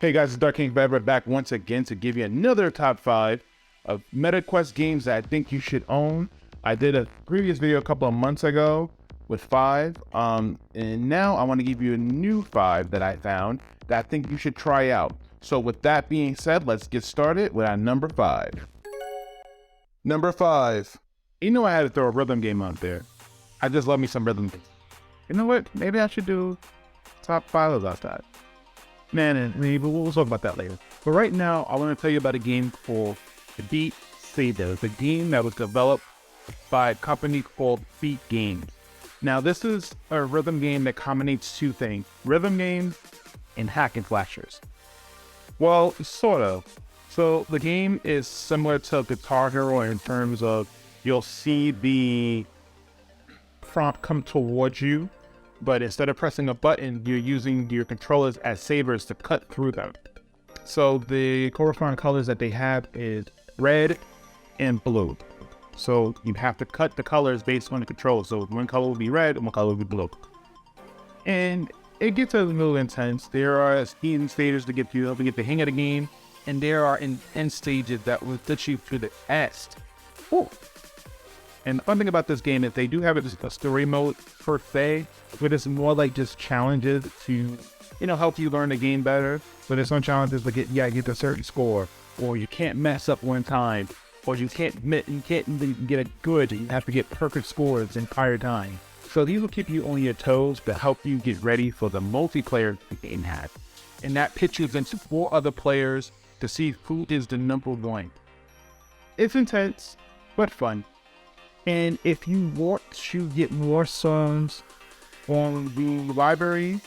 Hey guys, it's Dark King Forever back once again to give you another top 5 of MetaQuest games that I think you should own. I did a previous video a couple of months ago with 5, and now I want to give you a new 5 that I found that I think you should try out. So with that being said, let's get started with our number 5. Number 5. You know I had to throw a rhythm game out there. I just love me some rhythm games. You know what? Maybe I should do top 5 of that. Man, maybe we'll talk about that later. But right now, I want to tell you about a game called Beat Saber. It's a game that was developed by a company called Beat Games. Now, this is a rhythm game that combines two things: rhythm games and hack and slashers. Well, sort of. So the game is similar to Guitar Hero in terms of you'll see the prompt come towards you, but instead of pressing a button, you're using your controllers as sabers to cut through them. So the corresponding colors that they have is red and blue. So you have to cut the colors based on the controls. So one color will be red and one color will be blue. And it gets a little intense. There are hidden stages to get you up to get the hang of the game, and there are intense stages that will touch you through the est. Ooh. And the fun thing about this game is they do have a story mode per se, but it's more like just challenges to, help you learn the game better. But there's some challenges like get a certain score, or you can't mess up one time, or you can't even get a good. You have to get perfect scores the entire time. So these will keep you on your toes to help you get ready for the multiplayer the game has, and that pitches into 4 other players to see who is the number 1. It's intense, but fun. And if you want to get more songs on the library,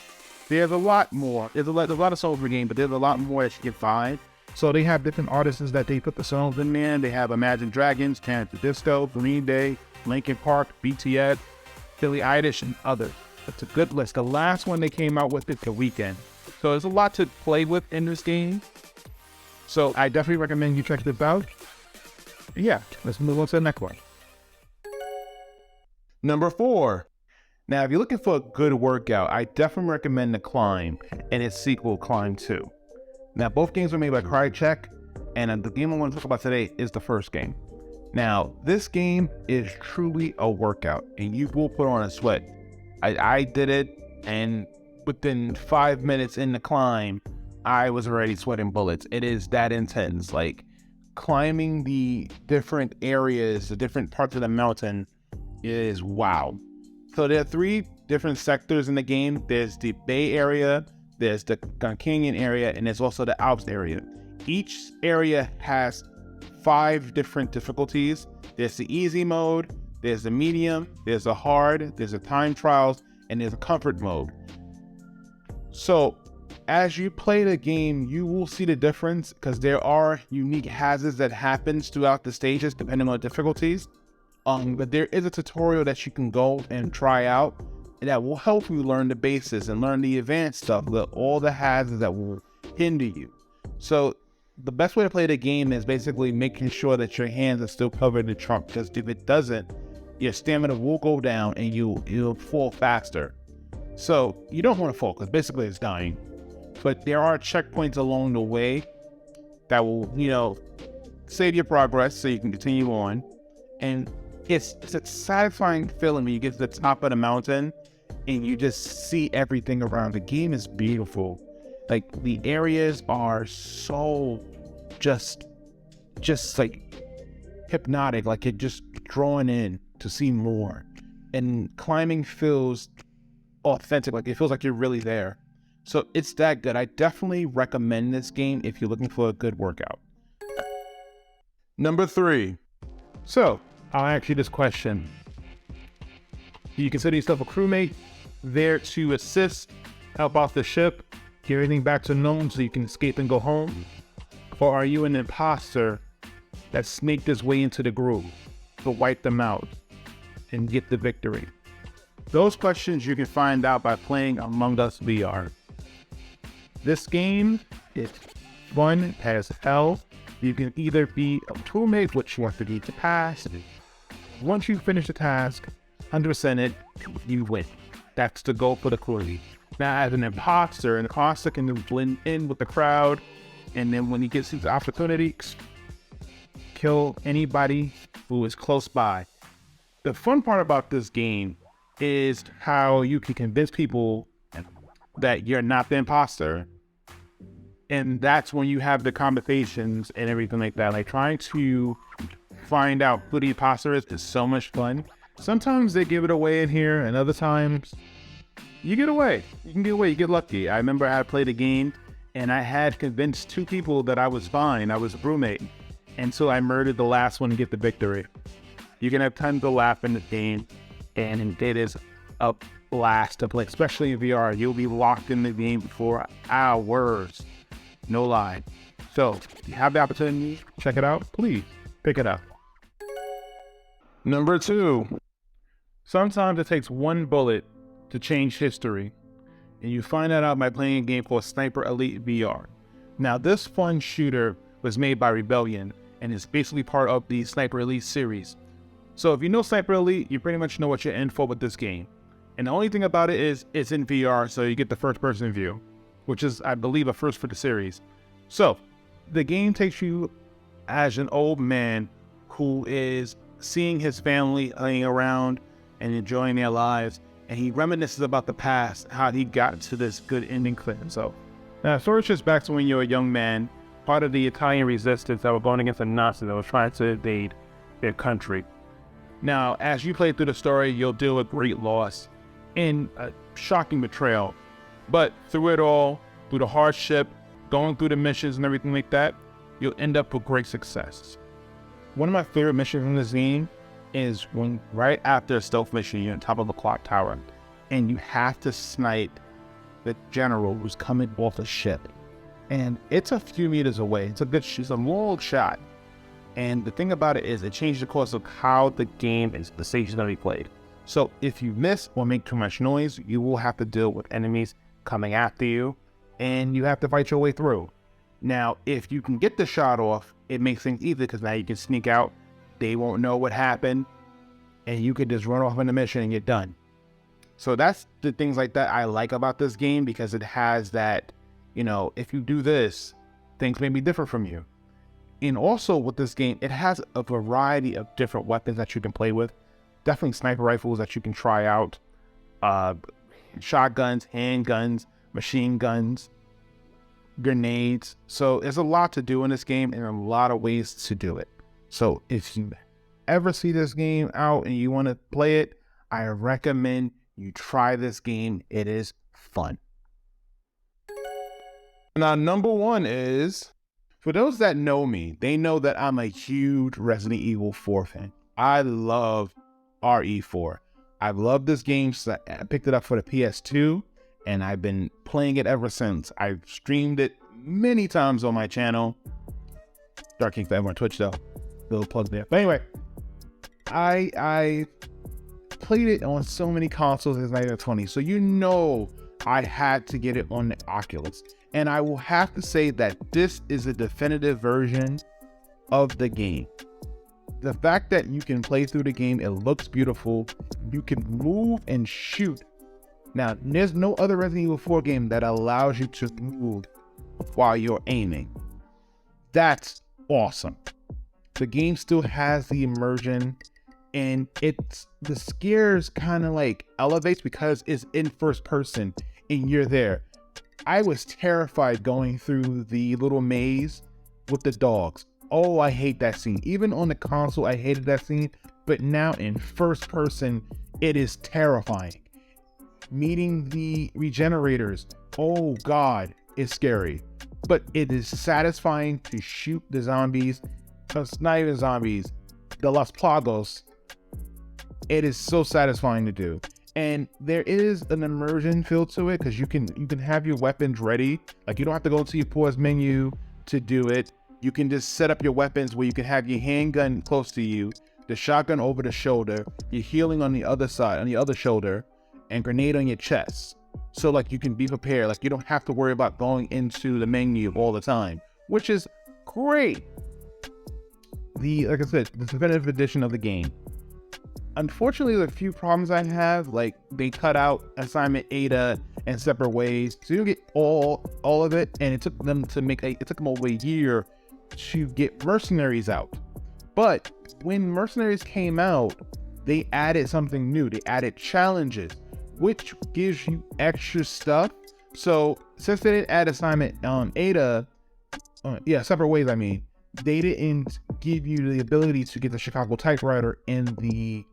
there's a lot more. There's a lot of songs per game, but there's a lot more that you can find. So they have different artists that they put the songs in there. They have Imagine Dragons, Canada Disco, Green Day, Linkin Park, BTS, Billie Eilish, and others. It's a good list. The last one they came out with is The Weeknd. So there's a lot to play with in this game. So I definitely recommend you check this out. Yeah, let's move on to the next one. Number 4. Now, if you're looking for a good workout, I definitely recommend The Climb and its sequel, Climb 2. Now, both games were made by Crytek, and the game I want to talk about today is the first game. Now, this game is truly a workout, and you will put on a sweat. I did it, and within 5 minutes in The Climb, I was already sweating bullets. It is that intense. Like, climbing the different areas, the different parts of the mountain, is wow. So there are 3 different sectors in the game. There's the Bay area, there's the Canyon area, and there's also the Alps area. Each area has 5 different difficulties. There's the easy mode, there's the medium, there's a hard, there's a time trials, and there's a comfort mode. So as you play the game, you will see the difference because there are unique hazards that happens throughout the stages depending on the difficulties. But there is a tutorial that you can go and try out that will help you learn the basics and learn the advanced stuff, all the hazards that will hinder you. So the best way to play the game is basically making sure that your hands are still covered in trunk, because if it doesn't, your stamina will go down and you'll fall faster. So you don't want to fall because basically it's dying. But there are checkpoints along the way that will, save your progress so you can continue on. And it's a satisfying feeling when you get to the top of the mountain and you just see everything around. The game is beautiful. Like, the areas are so just like hypnotic, like you're just drawn in to see more. And climbing feels authentic, like it feels like you're really there. So it's that good. I definitely recommend this game if you're looking for a good workout. Number 3. So I'll ask you this question. Do you consider yourself a crewmate there to assist, help out the ship, get everything back to normal so you can escape and go home? Or are you an imposter that snaked his way into the group to wipe them out and get the victory? Those questions you can find out by playing Among Us VR. This game is fun as hell. You can either be a crewmate, which you have to do to pass. Once you finish the task, 100% it, you win. That's the goal for the crew. Now, as an imposter can blend in with the crowd, and then when he gets his opportunity, kill anybody who is close by. The fun part about this game is how you can convince people that you're not the imposter. And that's when you have the conversations and everything like that. Like trying to find out who the imposter is so much fun. Sometimes they give it away in here, and other times you get away. You can get away, you get lucky. I remember I had played a game and I had convinced 2 people that I was fine. I was a roommate. And so I murdered the last one to get the victory. You can have tons of laugh in the game, and it is a blast to play, especially in VR. You'll be locked in the game for hours. No lie. So, if you have the opportunity, check it out, please pick it up. Number 2. Sometimes it takes one bullet to change history, and you find that out by playing a game called Sniper Elite VR. Now, this fun shooter was made by Rebellion, and is basically part of the Sniper Elite series. So if you know Sniper Elite, you pretty much know what you're in for with this game. And the only thing about it is it's in VR, so you get the first-person view, which is, I believe, a first for the series. So the game takes you as an old man who is seeing his family laying around and enjoying their lives, and he reminisces about the past, how he got to this good ending for himself. Now, the story just back to when you're a young man, part of the Italian resistance that were going against the Nazis that were trying to invade their country. Now, as you play through the story, you'll deal with great loss and a shocking betrayal. But through it all, through the hardship, going through the missions and everything like that, you'll end up with great success. One of my favorite missions in this game is when right after a stealth mission, you're on top of a clock tower, and you have to snipe the general who's coming off a ship. And it's a few meters away. It's a long shot. And the thing about it is it changes the course of how the game is, the stage is going to be played. So if you miss or make too much noise, you will have to deal with enemies coming after you, and you have to fight your way through. Now, if you can get the shot off, it makes things easier because now you can sneak out. They won't know what happened, and you could just run off on the mission and get done. So that's the things like that I like about this game, because it has that, you know, if you do this, things may be different from you. And also with this game, it has a variety of different weapons that you can play with. Definitely sniper rifles that you can try out. Shotguns, handguns, machine guns, grenades. So there's a lot to do in this game and a lot of ways to do it. So if you ever see this game out and you want to play it, I recommend you try this game. It is fun. Now, number 1 is, for those that know me, they know that I'm a huge Resident Evil 4 fan. I love RE4. I've loved this game since I picked it up for the PS2, and I've been playing it ever since. I've streamed it many times on my channel. Dark King Forever on Twitch, though. Little plug there. But anyway, I played it on so many consoles since 1920, so you know I had to get it on the Oculus. And I will have to say that this is a definitive version of the game. The fact that you can play through the game, it looks beautiful. You can move and shoot. Now, there's no other Resident Evil 4 game that allows you to move while you're aiming. That's awesome. The game still has the immersion, and the scares kind of like elevates because it's in first person and you're there. I was terrified going through the little maze with the dogs. Oh, I hate that scene. Even on the console, I hated that scene. But now in first person, it is terrifying. Meeting the regenerators, oh God, it's scary. But it is satisfying to shoot the zombies, not even zombies, the Los Plagos. It is so satisfying to do. And there is an immersion feel to it, because you can have your weapons ready. Like, you don't have to go to your pause menu to do it. You can just set up your weapons where you can have your handgun close to you, the shotgun over the shoulder, your healing on the other side, on the other shoulder, and grenade on your chest. So like you can be prepared. Like, you don't have to worry about going into the menu all the time, which is great. Like I said, the definitive edition of the game. Unfortunately, the few problems I have, like they cut out assignment Ada and separate ways. So you get all of it, and it took them over a year to get Mercenaries out. But when Mercenaries came out, they added something new. They added challenges, which gives you extra stuff. So since they didn't add assignment Ada, separate ways, I mean, they didn't give you the ability to get the Chicago typewriter in the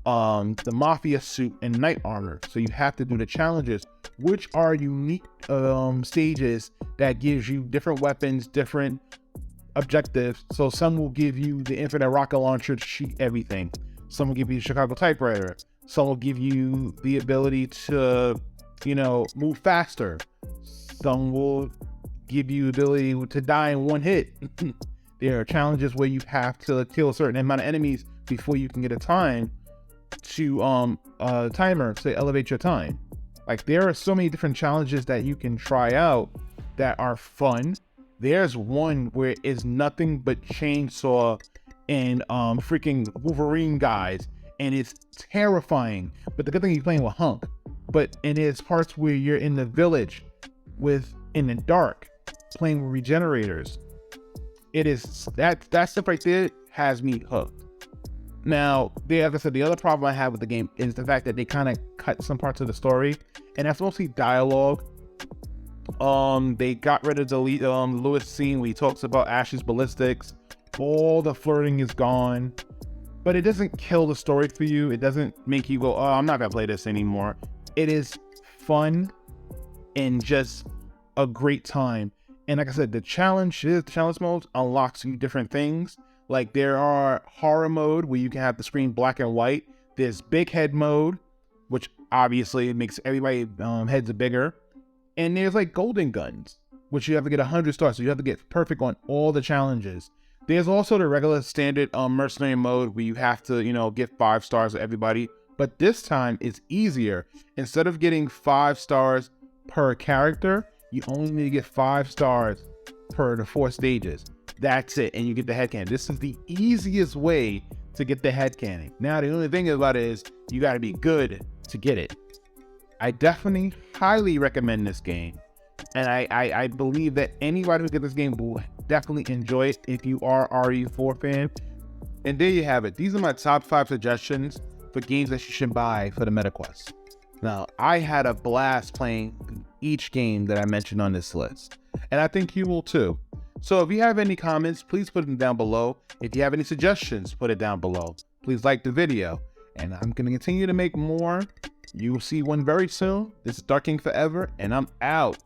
Mafia suit and knight armor. So you have to do the challenges, which are unique stages that gives you different weapons, different objectives. So some will give you the infinite rocket launcher to shoot everything. Some will give you the Chicago typewriter. Some will give you the ability to, move faster. Some will give you the ability to die in one hit. There are challenges where you have to kill a certain amount of enemies before you can get a time to timer to elevate your time. Like, there are so many different challenges that you can try out that are fun. There's one where it's nothing but chainsaw and freaking Wolverine guys, and it's terrifying. But the good thing you're playing with Hunk. But in there's parts where you're in the village in the dark playing with regenerators. It is that stuff right there has me hooked. Now, like I said, the other problem I have with the game is the fact that they kind of cut some parts of the story, and that's mostly dialogue. They got rid of the Lewis scene where he talks about Ash's ballistics. All the flirting is gone, but it doesn't kill the story for you. It doesn't make you go, oh, I'm not gonna play this anymore. It is fun and just a great time. And like I said, the challenge mode unlocks you different things. Like, there are horror mode where you can have the screen black and white. There's big head mode, which obviously makes everybody's heads bigger. And there's like golden guns, which you have to get 100 stars. So you have to get perfect on all the challenges. There's also the regular standard mercenary mode where you have to, get 5 stars to everybody. But this time it's easier. Instead of getting 5 stars per character, you only need to get 5 stars per the 4 stages. That's it, and you get the headcanon. This is the easiest way to get the headcanon. Now, the only thing about it is you got to be good to get it. I definitely highly recommend this game, and I believe that anybody who gets this game will definitely enjoy it if you are RE4 fan. And there you have it. These are my top 5 suggestions for games that you should buy for the MetaQuest. Now, I had a blast playing each game that I mentioned on this list, and I think you will too. So if you have any comments, please put them down below. If you have any suggestions, put it down below. Please like the video, and I'm going to continue to make more. You will see one very soon. This is Dark King Forever, and I'm out.